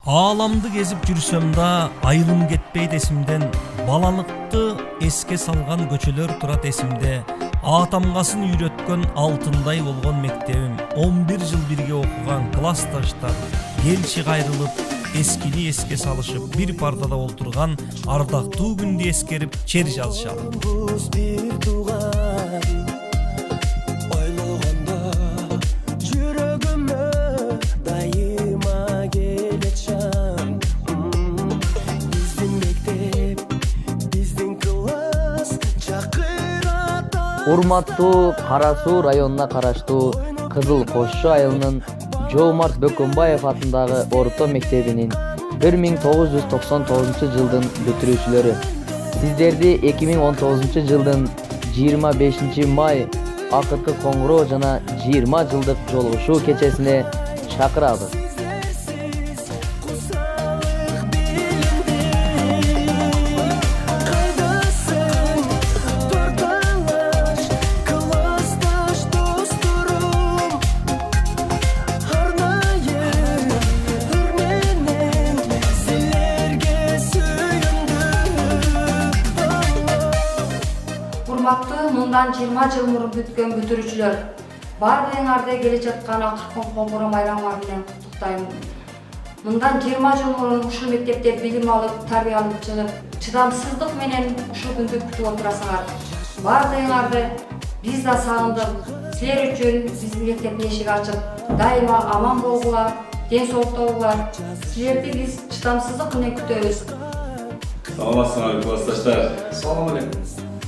Ааламды кезип жүрсөм да айылым кетпейт эсимден. Балалыкты эске салган көчөлөр турат эсимде. Атамгасын үйрөткөн алтындай болгон мектебим. 11 жыл бирге окуган классташтар келчи кайрылып, эскини эске салышып, бир партада олтурган ардактуу күндү эскерип чер жазышалы. Урматтуу Кара Суу районуна караштуу Кызыл Кошчу айылынын Жоомарт Бөкөнбаев атындагы орто мектебинин 1999 жылдын бүтүрүүчүлөрү. Сиздерди 2019 жылдын 25 май акыркы коңгуроо жана 20 жылдык жолугушуу кечесине чакырабыз. Урматтуу мындан 20 жыл мурун бүткөн бүтүрүүчүлөр, баардыгыңарды келе жаткан акыркы коңгуроо майрамыңар менен куттуктайм. Мындан 20 жыл мурун ушул мектепте билим алып, тарбия алып чыгып, чыдамсыздык менен ушул күндү күтүп отурасыңар. Баардыгыңарды биз да сагындык. Силер үчүн биздин мектептин эшиги ачык. Дайыма аман болгула, ден соолукта болгула. Силерди биз чыдамсыздык менен күтөбүз. Саламатсыңар, классташтар. Салам алейкум.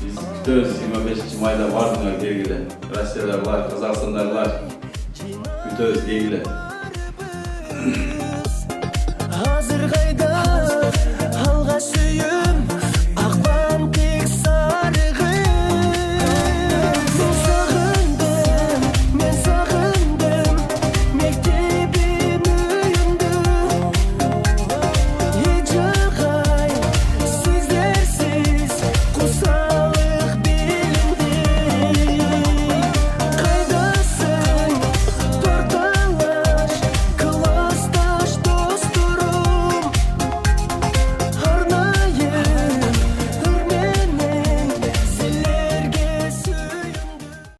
Biz kütөбүз 25 майда бардыңар келгиле. Россиядагылар, Казакстандагылар күтөбүз келгиле.